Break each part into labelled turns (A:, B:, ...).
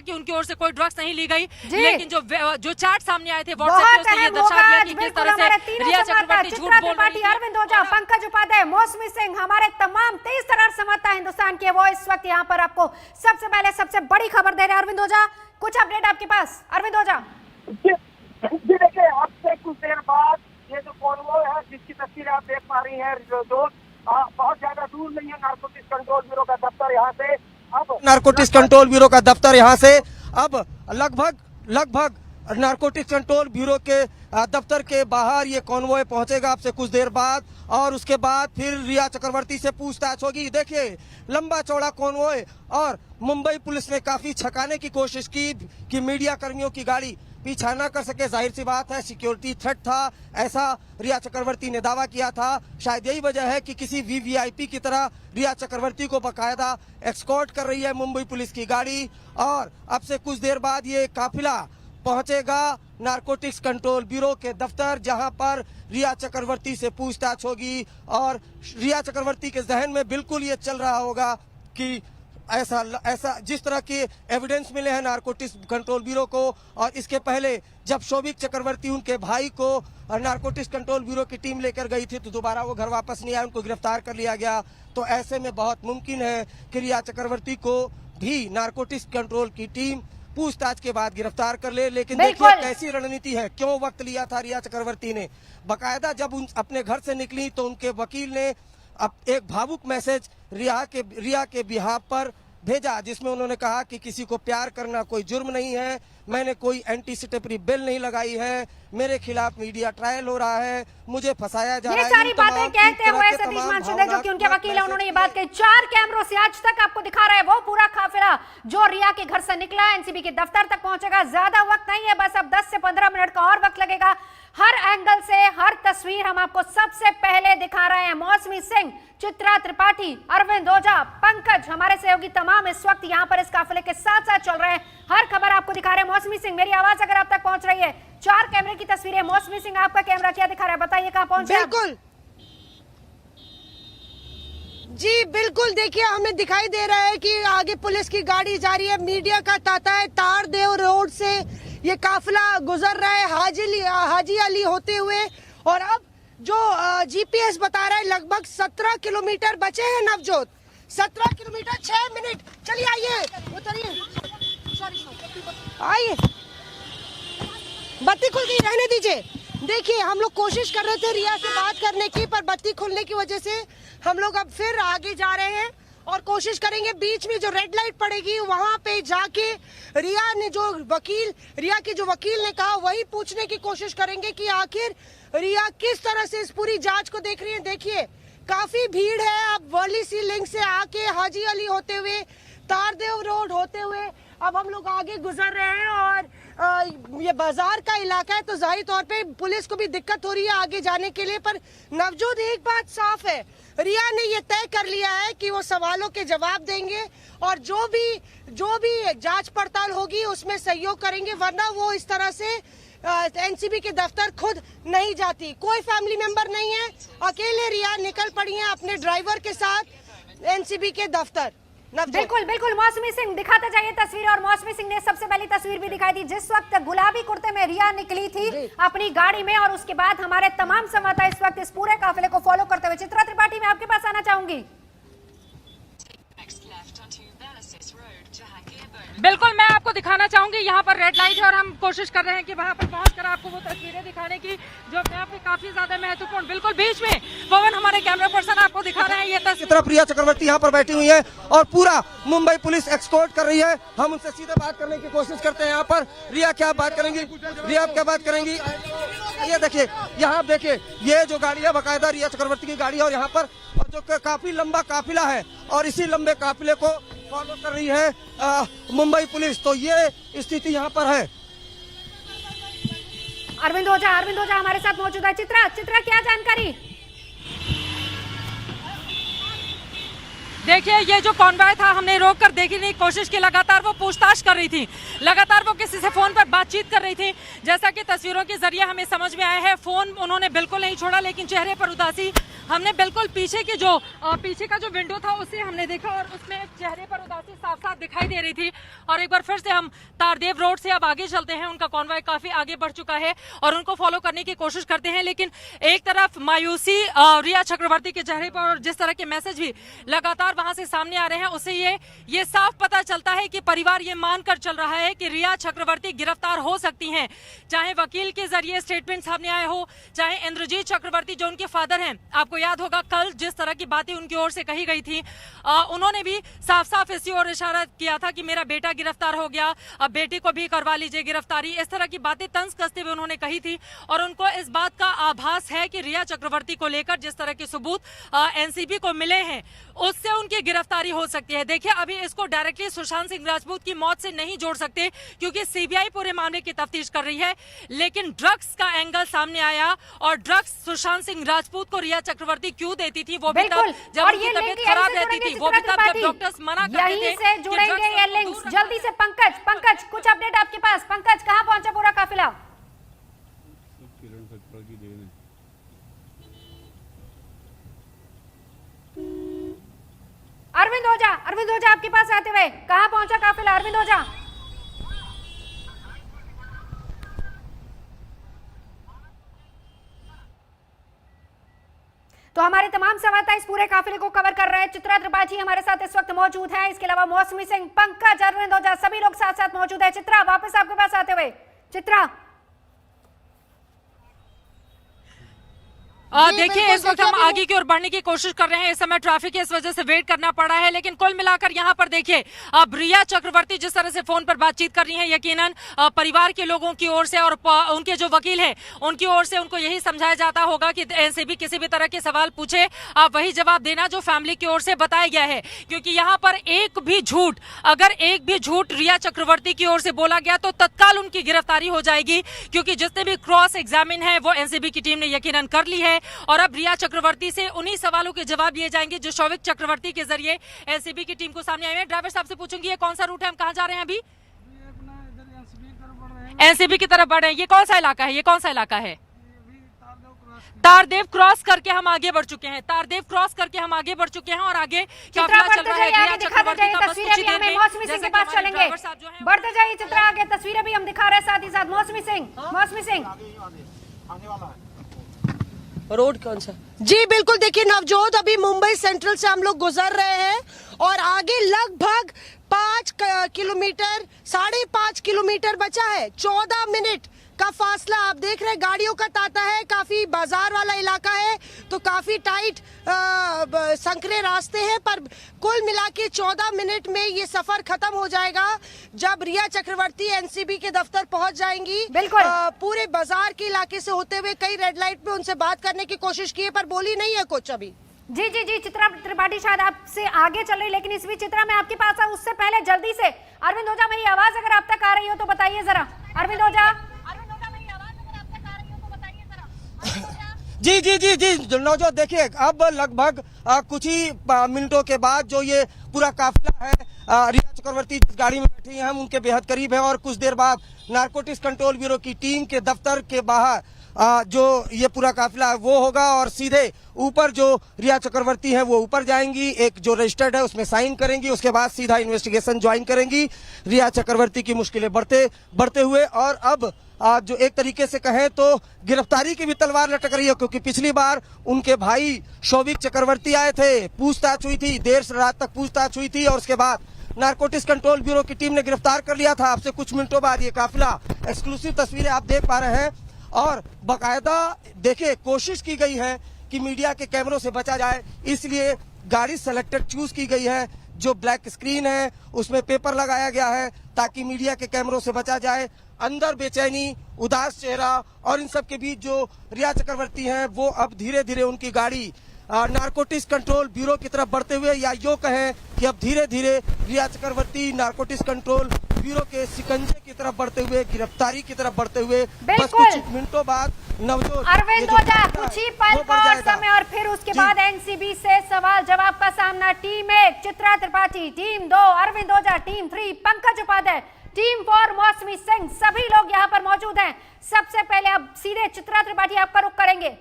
A: कि उनकी ओर से कोई ड्रग्स नहीं ली गई, लेकिन जो चैट सामने आए थे व्हाट्सएप पे, उसने ये दर्शा दिया कि किस तरह से रिया चक्रवर्ती झूठ बोल रही है।
B: अरविंद ओझा, पंकज उपाध्याय, मौसमी सिंह, हमारे तमाम 23 तरह समझता हिंदुस्तान के वो इस वक्त यहाँ पर आपको सबसे पहले सबसे बड़ी खबर दे रहे हैं। अरविंद ओझा, कुछ अपडेट आपके पास? अरविंद ओझा
C: जी देखिए, अब से कुछ देर बाद ये जो कॉन्वॉय है जिसकी तस्वीर आप देख पा रही हैं, जो बहुत ज्यादा दूर नहीं है नारकोटिक्स कंट्रोल ब्यूरो का दफ्तर यहाँ से, अब नारकोटिक्स कंट्रोल ब्यूरो का दफ्तर यहाँ से अब लगभग नारकोटिक्स कंट्रोल ब्यूरो के दफ्तर के बाहर ये कॉन्वॉय पहुंचेगा आपसे कुछ देर बाद, और उसके बाद फिर रिया चक्रवर्ती से पूछताछ होगी। देखिए, लंबा चौड़ा कॉन्वॉय, और मुंबई पुलिस ने काफी छकाने की कोशिश की कि मीडिया कर्मियों की गाड़ी पीछा न कर सके। जाहिर सी बात है, सिक्योरिटी थ्रेट था, ऐसा रिया चक्रवर्ती ने दावा किया था। शायद यही वजह है कि किसी वीवीआईपी की तरह रिया चक्रवर्ती को बकायदा एस्कॉर्ट कर रही है मुंबई पुलिस की गाड़ी। और अब से कुछ देर बाद ये काफिला पहुंचेगा नारकोटिक्स कंट्रोल ब्यूरो के दफ्तर, जहां पर रिया चक्रवर्ती से पूछताछ होगी। और रिया चक्रवर्ती के जहन में बिल्कुल ये चल रहा होगा कि ऐसा जिस तरह के एविडेंस मिले हैं नारकोटिक्स कंट्रोल ब्यूरो को, और इसके पहले जब शोभिक चक्रवर्ती उनके भाई को नारकोटिक्स कंट्रोल ब्यूरो की टीम लेकर गई थी तो दोबारा वो घर वापस नहीं आए, उनको गिरफ्तार कर लिया गया। तो ऐसे में बहुत मुमकिन है कि रिया चक्रवर्ती को भी नारकोटिक्स कंट्रोल की टीम पूछताछ के बाद गिरफ्तार कर ले। लेकिन देखिए कैसी रणनीति है, क्यों वक्त लिया था रिया चक्रवर्ती ने। बकायदा जब अपने घर से निकली तो उनके वकील ने अब एक भावुक मैसेज रिया के बिहाफ पर भेजा, जिसमें उन्होंने कहा कि किसी को प्यार करना कोई जुर्म नहीं है, मैंने कोई एंटीसिपेटरी बिल नहीं लगाई है, मेरे खिलाफ मीडिया ट्रायल हो रहा है, मुझे फंसाया जा रहा है।
B: ये सारी बातें कहते हुए सतीश मानसिंह, जो कि उनके वकील है, उन्होंने ये बात कही। 4 कैमरों से आज तक आपको दिखा रहा है वो पूरा काफिला जो रिया के घर से निकला, एनसीबी के दफ्तर तक पहुंचेगा। ज्यादा वक्त नहीं है, बस अब 10 से 15 मिनट का और वक्त लगेगा। हर एंगल से हर तस्वीर हम आपको सबसे पहले दिखा रहे हैं। मौसमी सिंह, चित्रा त्रिपाठी, अरविंद ओझा, पंकज, हमारे सहयोगी तमाम इस वक्त यहाँ पर इस काफिले के साथ साथ चल रहे हैं। हर खबर आपको दिखा रहे हैं। मौसमी सिंह, मेरी आवाज अगर आप तक पहुंच रही है, 4 कैमरे की तस्वीरें। मौसमी सिंह, आपका कैमरा क्या दिखा रहा है, बताइए कहाँ पहुंचे?
D: बिल्कुल जी, बिल्कुल देखिए, हमें दिखाई दे रहा है कि आगे पुलिस की गाड़ी जा रही है। मीडिया का तांता है। तारदेव रोड से ये काफिला गुजर रहा है हाजी अली होते हुए, और अब जो जीपीएस बता रहा है लगभग 17 किलोमीटर बचे हैं नवजोत। 17 kilometre 6 minute. चलिए आइए, उतरिए, आइए। बत्ती खुल गई, रहने दीजिए। देखिए, हम लोग कोशिश कर रहे थे रिया से बात करने की, पर बत्ती खुलने की वजह से हम लोग अब फिर आगे जा रहे हैं और कोशिश करेंगे बीच में जो रेड लाइट पड़ेगी वहां पे जाके रिया के जो वकील ने कहा वही पूछने की कोशिश करेंगे कि आखिर रिया किस तरह से इस पूरी जांच को देख रही है। देखिए, काफी भीड़ है। अब वर्ली सी लिंक से आके हाजी अली होते हुए, तारदेव रोड होते हुए अब हम लोग आगे गुजर रहे हैं, और ये बाजार का इलाका है तो जाहिर तौर पे पुलिस को भी दिक्कत हो रही है आगे जाने के लिए। पर नवजोत, एक बात साफ है, रिया ने ये तय कर लिया है कि वो सवालों के जवाब देंगे, और जो भी जांच पड़ताल होगी उसमें सहयोग करेंगे, वरना वो इस तरह से एनसीबी के दफ्तर खुद नहीं जाती। कोई फैमिली मेंबर नहीं है, अकेले रिया निकल पड़ी है अपने ड्राइवर के साथ एनसीबी के दफ्तर।
B: बिल्कुल बिल्कुल, मौसमी सिंह दिखाते जाइए तस्वीर। और मौसमी सिंह ने सबसे पहली तस्वीर भी दिखाई थी जिस वक्त गुलाबी कुर्ते में रिया निकली थी अपनी गाड़ी में, और उसके बाद हमारे तमाम संवाददाता इस वक्त इस पूरे काफिले को फॉलो करते हुए। चित्रा त्रिपाठी, मैं आपके पास आना चाहूंगी।
A: बिल्कुल, मैं आपको दिखाना चाहूंगी, यहाँ पर रेड लाइट है और हम कोशिश कर रहे हैं कि वहाँ पर पहुंचकर आपको वो तस्वीरें दिखाने की जो अपने आप में काफी ज्यादा महत्वपूर्ण। बिल्कुल बीच में पवन, हमारे कैमरा पर्सन, आपको दिखा रहे हैं ये तस्वीर।
C: तरफ रिया चक्रवर्ती यहाँ पर बैठी हुई है और पूरा मुंबई पुलिस एस्कॉर्ट कर रही है। हम उनसे सीधे बात करने की कोशिश करते हैं। यहाँ पर रिया क्या बात करेंगी, रिया क्या बात करेंगी? ये देखिए, यहाँ देखिए, ये जो गाड़ी है बकायदा रिया चक्रवर्ती की गाड़ी है, और यहाँ पर जो काफी लंबा काफिला है और इसी लंबे काफिले को फॉलो कर रही है मुंबई पुलिस। तो ये स्थिति यहाँ पर है।
B: अरविंद ओझा हमारे साथ मौजूद है। चित्रा, क्या जानकारी?
A: देखिए, ये जो कॉन्वॉय था हमने रोक कर देखने की कोशिश की, लगातार वो पूछताछ कर रही थी, लगातार वो किसी से फोन पर बातचीत कर रही थी। जैसा कि तस्वीरों के जरिए हमें समझ में आया है, फोन उन्होंने बिल्कुल नहीं छोड़ा, लेकिन चेहरे पर उदासी हमने बिल्कुल पीछे का जो विंडो था उसे हमने देखा और उसमें चेहरे पर उदासी साफ साफ दिखाई दे रही थी। और एक बार फिर से हम तारदेव रोड से अब आगे चलते हैं। उनका कॉन्वॉय काफी आगे बढ़ चुका है और उनको फॉलो करने की कोशिश करते हैं, लेकिन एक तरफ मायूसी रिया चक्रवर्ती के चेहरे पर और जिस तरह के मैसेज भी लगातार वहां से सामने आ रहे हैं, उससे ये साफ पता चलता है कि परिवार ये मानकर चल रहा है कि रिया चक्रवर्ती गिरफ्तार हो सकती हैं। चाहे वकील के जरिए स्टेटमेंट सामने आए हो, चाहे इंद्रजीत चक्रवर्ती जो उनके फादर हैं, आपको याद होगा कल जिस तरह की बातें उनकी ओर से कही गई थी, उन्होंने भी साफ साफ इसी ओर इशारा किया था कि मेरा बेटा गिरफ्तार हो गया, अब बेटे को भी करवा लीजिए गिरफ्तारी। इस तरह की बातें तंज कसते हुए उन्होंने कही थी और उनको इस बात का आभास है कि रिया चक्रवर्ती को लेकर जिस तरह के सबूत एनसीबी को मिले हैं उससे उनकी गिरफ्तारी हो सकती है। देखिए, अभी इसको डायरेक्टली सुशांत सिंह राजपूत की मौत से नहीं जोड़ सकते क्योंकि सीबीआई पूरे मामले की तफ्तीश कर रही है, लेकिन ड्रग्स का एंगल सामने आया और ड्रग्स सुशांत सिंह राजपूत को रिया चक्रवर्ती क्यों देती थी, वो भी तब जब उनकी तबीयत खराब रहती थी, वो भी तब जब डॉक्टर्स मना करते थे।
B: यहीं से जुड़ेंगे ये लिंक्स जल्दी से। पंकज कुछ अपडेट आपके पास? पंकज, कहां पहुंचा पूरा काफिला? अरविंद ओझा आपके पास आते हुए कहां पहुंचा काफिला? अरविंद ओझा, तो हमारे तमाम संवाददाता इस पूरे काफिले को कवर कर रहे हैं। चित्रा त्रिपाठी हमारे साथ इस वक्त मौजूद है, इसके अलावा मौसमी सिंह, पंकज, अरविंद ओझा सभी लोग साथ साथ मौजूद है। चित्रा, वापस आपके पास आते हुए। चित्रा,
A: देखिए, इस वक्त हम आगे की ओर बढ़ने की कोशिश कर रहे हैं। इस समय ट्रैफिक की इस वजह से वेट करना पड़ा है, लेकिन कुल मिलाकर यहाँ पर देखिए, अब रिया चक्रवर्ती जिस तरह से फोन पर बातचीत कर रही हैं, यकीनन परिवार के लोगों की ओर से और उनके जो वकील हैं उनकी ओर से उनको यही समझाया जाता होगा कि एनसीबी किसी भी तरह के सवाल पूछे आप वही जवाब देना जो फैमिली की ओर से बताया गया है, क्योंकि यहाँ पर अगर एक भी झूठ रिया चक्रवर्ती की ओर से बोला गया तो तत्काल उनकी गिरफ्तारी हो जाएगी, क्योंकि जितने भी क्रॉस एग्जामिन है वो एनसीबी की टीम ने यकीनन कर ली है और अब रिया चक्रवर्ती से उन्हीं सवालों के जवाब लिए जाएंगे जो शौविक चक्रवर्ती के जरिए एनसीबी की टीम को सामने आए हैं। ड्राइवर साहब से पूछूंगी ये कौन सा रूट है, हम कहां जा रहे हैं अभी? एनसीबी की तरफ बढ़ रहे हैं। ये कौन सा इलाका है? तारदेव क्रॉस करके हम आगे बढ़ चुके हैं। और आगे काफिला चल रहा है। रिया चक्रवर्ती का बस कुछ ही देर में
B: मौसमी सिंह के पास चलेंगे। बढ़ते जाइए चित्रा, आगे तस्वीरें भी हम दिखा रहे हैं साथ ही साथ। मौसमी सिंह
D: रोड कौन सा? जी बिल्कुल, देखिए नवजोत, अभी मुंबई सेंट्रल से हम लोग गुजर रहे हैं और आगे लगभग 5 किलोमीटर 5.5 किलोमीटर बचा है। 14 मिनट का फासला आप देख रहे हैं। गाड़ियों का तांता है, काफी बाजार वाला इलाका है तो काफी टाइट संकरे रास्ते हैं, पर कुल मिला के 14 मिनट में ये सफर खत्म हो जाएगा जब रिया चक्रवर्ती एनसीबी के दफ्तर पहुंच जाएंगी।
B: बिल्कुल
D: पूरे बाजार के इलाके से होते हुए कई रेड लाइट पे उनसे बात करने की कोशिश की है पर बोली नहीं है कुछ अभी।
B: जी चित्रा त्रिपाठी शायद आपसे आगे चल रही, लेकिन इस बीच चित्रा मैं आपके पास आऊं उससे पहले जल्दी से अरविंद ओझा, मेरी आवाज अगर आप तक आ रही हो तो बताइए जरा। अरविंद ओझा,
C: जी नौजवान, देखिए अब लगभग कुछ ही मिनटों के बाद जो ये पूरा काफिला है, रिया चक्रवर्ती जिस गाड़ी में बैठी हैं हम उनके बेहद करीब है और कुछ देर बाद नारकोटिक्स कंट्रोल ब्यूरो की टीम के दफ्तर के बाहर जो ये पूरा काफिला है वो होगा और सीधे ऊपर जो रिया चक्रवर्ती है वो ऊपर जाएंगी, एक जो रजिस्टर्ड है उसमें साइन करेंगी, उसके बाद सीधा इन्वेस्टिगेशन ज्वाइन करेंगी रिया चक्रवर्ती की मुश्किलें बढ़ते हुए। और अब जो एक तरीके से कहें तो गिरफ्तारी की भी तलवार लटक रही है, क्योंकि पिछली बार उनके भाई शौविक चक्रवर्ती आए थे, पूछताछ हुई थी, देर रात तक पूछताछ हुई थी और उसके बाद नारकोटिक्स कंट्रोल ब्यूरो की टीम ने गिरफ्तार कर लिया था। आपसे कुछ मिनटों बाद ये काफिला, एक्सक्लूसिव तस्वीरें आप देख पा रहे हैं और बाकायदा देखिए कोशिश की गई है कि मीडिया के कैमरों से बचा जाए, इसलिए गाड़ी सेलेक्टेड चूज की गई है। जो ब्लैक स्क्रीन है उसमें पेपर लगाया गया है ताकि मीडिया के कैमरों से बचा जाए। अंदर बेचैनी, उदास चेहरा और इन सब के बीच जो रिया चक्रवर्ती हैं वो अब धीरे धीरे उनकी गाड़ी नारकोटिक्स कंट्रोल ब्यूरो की तरफ बढ़ते हुए, या यूं कहें कि अब धीरे धीरे रिया चक्रवर्ती नारकोटिक्स कंट्रोल ब्यूरो के शिकंजे की तरफ बढ़ते हुए, गिरफ्तारी की तरफ बढ़ते हुए बस कुछ मिनटों बाद नवजोत
B: अरविंद ओझा कुछ ही पल का और समय और फिर उसके बाद एनसीबी से सवाल जवाब का सामना। टीम 1 चित्रा त्रिपाठी, टीम 2 अरविंद ओझा, टीम 3 पंकज उपाध्याय, टीम 4 मौसमी सिंह, सभी लोग यहाँ पर मौजूद हैं। सबसे पहले अब सीधे चित्रा त्रिपाठी आपका रुख करेंगे।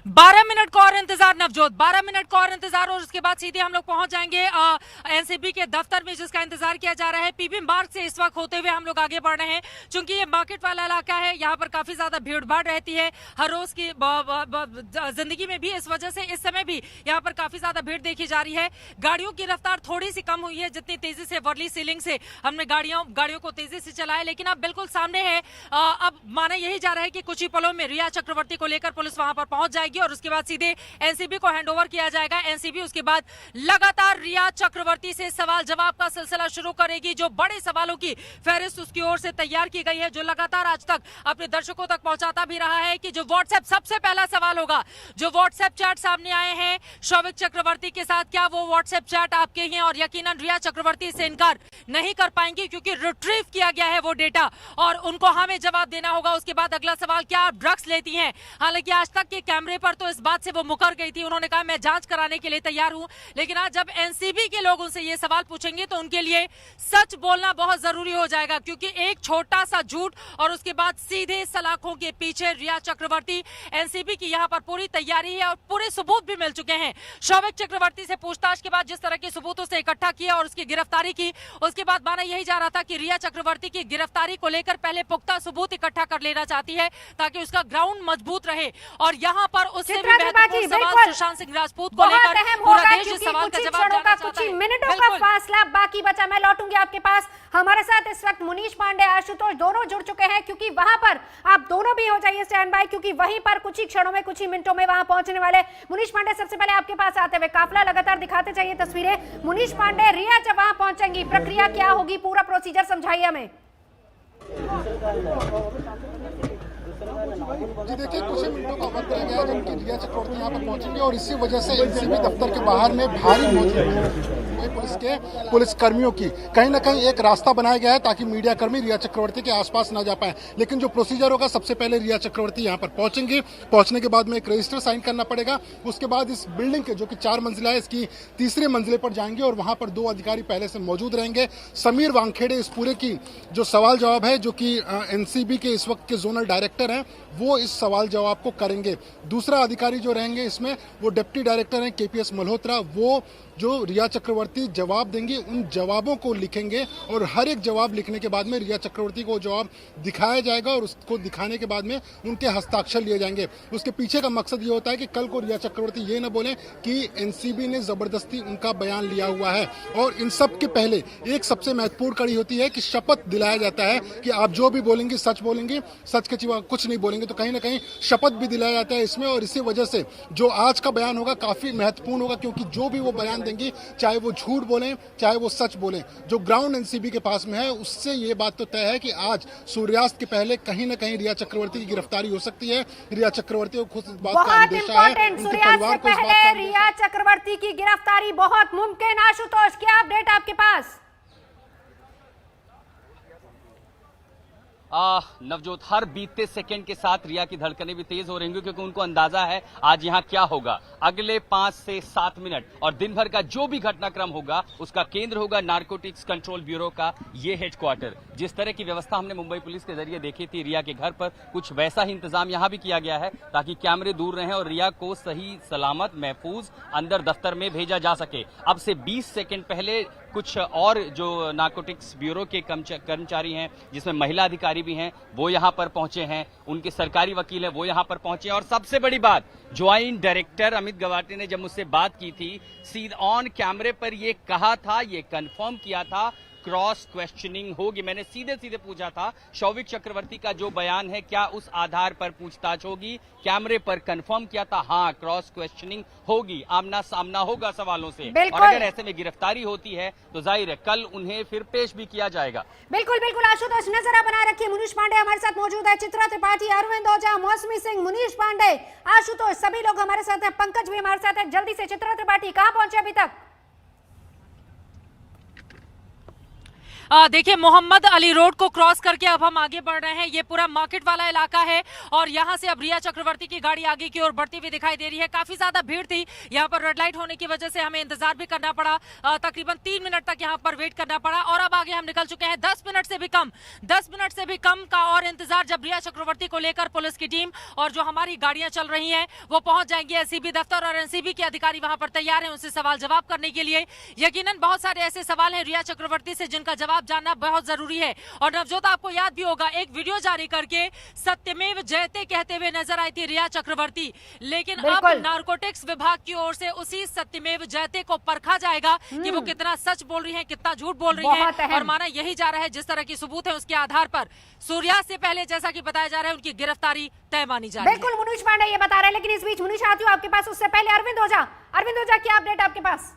A: 12 मिनट का और इंतजार नवजोत, 12 मिनट का और इंतजार, और उसके बाद सीधे हम लोग पहुंच जाएंगे एनसीबी के दफ्तर में, जिसका इंतजार किया जा रहा है। पीबी मार्ग से इस वक्त होते हुए हम लोग आगे बढ़ रहे हैं, क्योंकि ये मार्केट वाला इलाका है, यहाँ पर काफी ज्यादा भीड़ भाड़ रहती है हर रोज की जिंदगी में भी। इस वजह से इस समय भी यहाँ पर काफी ज्यादा भीड़ देखी जा रही है। गाड़ियों की रफ्तार थोड़ी सी कम हुई है, जितनी तेजी से वर्ली सीलिंग से हमने गाड़ियों को तेजी से चलाया, लेकिन अब बिल्कुल सामने है। अब माना यही जा रहा है कि कुछ ही पलों में रिया चक्रवर्ती को लेकर पुलिस वहां पर पहुंच जाएगी और उसके बाद सीधे एनसीबी को हैंडओवर किया जाएगा। एनसीबी उसके बाद लगातार रिया चक्रवर्ती से सवाल जवाब का सिलसिला शुरू करेगी। जो बड़े सवालों की फहरिस्त उसकी ओर से तैयार की गई है, जो लगातार आज तक अपने दर्शकों तक पहुंचाता भी रहा है कि जो व्हाट्सएप, सबसे पहला सवाल होगा, जो व्हाट्सएप चैट सामने आए हैं शौविक चक्रवर्ती के साथ, क्या वो व्हाट्सएप चैट आपके हैं? और यकीनन रिया चक्रवर्ती से इनकार नहीं कर पाएंगी, क्योंकि रिट्रीव किया गया है वो डेटा और उनको हमें जवाब देना होगा। उसके बाद अगला सवाल, क्या आप ड्रग्स लेती हैं? हालांकि आज तक के कैमरे पर तो इस बात से वो मुकर गई थी, उन्होंने कहा मैं जांच कराने के लिए तैयार हूं, लेकिन आज जब एनसीबी के लोग उनसे ये सवाल पूछेंगे तो उनके लिए सच बोलना बहुत जरूरी हो जाएगा, क्योंकि एक छोटा सा झूठ और उसके बाद सीधे सलाखों के पीछे रिया चक्रवर्ती। एनसीबी की यहां पर पूरी तैयारी है और पूरे सबूत भी मिल चुके हैं। शौविक चक्रवर्ती से पूछताछ के बाद जिस तरह के सबूत उसने इकट्ठा किया और उसकी गिरफ्तारी की, उसके बाद माना यही जा रहा था कि रिया चक्रवर्ती की गिरफ्तारी को लेकर पहले पुख्ता सबूत इकट्ठा कर लेना चाहती है ताकि उसका ग्राउंड मजबूत रहे। और यहां पर उससे भी महत्वपूर्ण सवाल सुशांत सिंह राजपूत को लेकर पूरा देश इस सवाल का जवाब देना चाहता है।
B: कुछ ही मिनटों का फासला बाकी बचा, मैं लौटूंगी आपके पास। हमारे साथ इस वक्त मुनीश पांडे, आशुतोष दोनों जुड़ चुके हैं, क्योंकि वहां पर आप दोनों भी हो जाइए स्टैंड बाय, क्योंकि वहीं पर कुछ ही क्षणों में, कुछ ही मिनटों में वहां पहुंचने वाले। मुनीश पांडे, सबसे पहले आपके पास आते हुए काफिला लगातार दिखाते चाहिए तस्वीरें। मुनीश पांडे, रिया जब वहां पहुंचेंगी प्रक्रिया क्या होगी, पूरा प्रोसीजर समझाइए हमें।
E: जी देखिए, कुछ ही मिनटों का वक्त रह गया जबकि रिया चक्रवर्ती यहाँ पर पहुंचेंगे और इसी वजह से एनसीबी दफ्तर के बाहर में भारी मौजूदगी पुलिस कर्मियों की। कहीं ना कहीं एक रास्ता बनाया गया है ताकि मीडिया कर्मी रिया चक्रवर्ती के आसपास ना जा पाए, लेकिन जो प्रोसीजर होगा, सबसे पहले रिया चक्रवर्ती यहाँ पर पहुंचेंगे। पहुंचने के बाद में एक रजिस्टर साइन करना पड़ेगा। उसके बाद इस बिल्डिंग के, जो कि 4 मंजिला है, इसकी तीसरे मंजिले पर जाएंगे और वहां पर 2 अधिकारी पहले से मौजूद रहेंगे। समीर वानखेड़े इस पूरे की जो सवाल जवाब है, जो कि एनसीबी के इस वक्त के जोनल डायरेक्टर हैं, वो इस सवाल जवाब को करेंगे। दूसरा अधिकारी जो रहेंगे इसमें, वो डिप्टी डायरेक्टर हैं केपीएस मल्होत्रा। वो जो रिया चक्रवर्ती जवाब देंगे उन जवाबों को लिखेंगे और हर एक जवाब लिखने के बाद में रिया चक्रवर्ती को जवाब दिखाया जाएगा और उसको दिखाने के बाद में उनके हस्ताक्षर लिए जाएंगे। उसके पीछे का मकसद ये होता है कि कल को रिया चक्रवर्ती ये न बोले कि एनसीबी ने जबरदस्ती उनका बयान लिया हुआ है। और इन सब के पहले एक सबसे महत्वपूर्ण कड़ी होती है कि शपथ दिलाया जाता है कि आप जो भी बोलेंगे सच बोलेंगे, सच के सिवा कुछ नहीं बोलेंगे। तो कहीं ना कहीं शपथ भी दिलाया जाता है इसमें, और इसी वजह से जो आज का बयान होगा काफी महत्वपूर्ण होगा, क्योंकि जो भी वो बयान देंगी, चाहे वो झूठ बोलें चाहे वो सच बोलें, जो ग्राउंड एनसीबी के पास में है उससे ये बात तो तय है कि आज सूर्यास्त के पहले कहीं ना कहीं रिया चक्रवर्ती की गिरफ्तारी हो सकती है। रिया चक्रवर्ती को खुद इस बात का अंदेशा है, उनके परिवार को इस बात का।
B: रिया चक्रवर्ती की गिरफ्तारी बहुत मुमकिन। आशुतोष, क्या अपडेट आपके पास?
F: नवजोत, हर बीतते सेकंड के साथ रिया की धड़कनें भी तेज हो रही होंगी, क्योंकि उनको अंदाजा है आज यहां क्या होगा। अगले 5 से 7 मिनट और दिन भर का जो भी घटनाक्रम होगा उसका केंद्र होगा नारकोटिक्स कंट्रोल ब्यूरो का ये हेडक्वार्टर। जिस तरह की व्यवस्था हमने मुंबई पुलिस के जरिए देखी थी रिया के घर पर, कुछ वैसा ही इंतजाम यहां भी किया गया है ताकि कैमरे दूर रहें और रिया को सही सलामत महफूज अंदर दफ्तर में भेजा जा सके। अब से 20 सेकंड पहले कुछ और जो नारकोटिक्स ब्यूरो के कर्मचारी हैं, जिसमें महिला अधिकारी भी हैं, वो यहां पर पहुंचे हैं। उनके सरकारी वकील हैं, वो यहां पर पहुंचे हैं। और सबसे बड़ी बात, ज्वाइंट डायरेक्टर अमित गवाटे ने जब मुझसे बात की थी, सीधे ऑन कैमरे पर ये कहा था, ये कंफर्म किया था, क्रॉस क्वेश्चनिंग होगी। मैंने सीधे सीधे पूछा था शौविक चक्रवर्ती का जो बयान है क्या उस आधार पर पूछताछ होगी, कैमरे पर कंफर्म किया था, हाँ क्रॉस क्वेश्चनिंग होगी, आमना सामना होगा सवालों से। और अगर ऐसे में गिरफ्तारी होती है तो जाहिर है कल उन्हें फिर पेश भी किया जाएगा।
B: बिल्कुल बिल्कुल आशुतोष, नजर बनाए रखिए। मुनीश पांडे हमारे साथ मौजूद है, चित्रा त्रिपाठी, अरविंद ओझा, मौसमी सिंह, मुनीश पांडे, आशुतोष, सभी लोग हमारे साथ हैं। पंकज भी हमारे साथ है। जल्दी से चित्रा त्रिपाठी, कहां पहुंचे अभी तक?
A: देखिए मोहम्मद अली रोड को क्रॉस करके अब हम आगे बढ़ रहे हैं। ये पूरा मार्केट वाला इलाका है और यहाँ से अब रिया चक्रवर्ती की गाड़ी आगे की ओर बढ़ती हुई दिखाई दे रही है। काफी ज्यादा भीड़ थी यहाँ पर, रेड लाइट होने की वजह से हमें इंतजार भी करना पड़ा। तकरीबन 3 मिनट तक यहाँ पर वेट करना पड़ा और अब आगे हम निकल चुके हैं। 10 मिनट से भी कम का और इंतजार, जब रिया चक्रवर्ती को लेकर पुलिस की टीम और जो हमारी गाड़ियां चल रही हैं वो पहुंच जाएंगी एनसीबी दफ्तर और एनसीबी के अधिकारी वहां पर तैयार हैं उनसे सवाल जवाब करने के लिए। यकीनन बहुत सारे ऐसे सवाल हैं रिया चक्रवर्ती से जिनका जवाब जानना बहुत जरूरी है। और नवजोत, आपको याद भी होगा एक वीडियो जारी करके सत्यमेव जयते कहते हुए नजर आई थी रिया चक्रवर्ती, लेकिन अब नारकोटिक्स विभाग की ओर से उसी सत्यमेव जयते को परखा जाएगा कि वो कितना सच बोल रही है, कितना झूठ बोल रही है। और माना यही जा रहा है जिस तरह की सबूत है उसके आधार पर सूर्यास्त से पहले, जैसा कि बताया जा रहा है, उनकी गिरफ्तारी तय मानी जा रही है।
B: बिल्कुल मनोज पांडे ये बता रहे हैं, लेकिन इस बीच मनोज आती हूँ आपके पास, उससे पहले अरविंद ओझा क्या अपडेट आपके पास?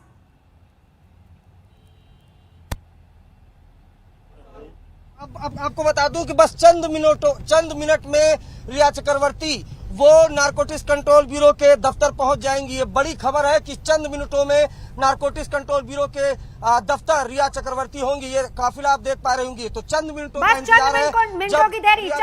G: अब आपको बता दूं कि बस चंद मिनट में रिया चक्रवर्ती वो नारकोटिक्स कंट्रोल ब्यूरो के दफ्तर पहुंच जाएंगी। ये बड़ी खबर है कि चंद मिनटों में नारकोटिक्स कंट्रोल ब्यूरो के दफ्तर रिया चक्रवर्ती होंगी। ये काफिला आप देख पा रहे होंगे, तो चंद मिनटों का इंतजार है।
B: मिनटों की देरी, चंद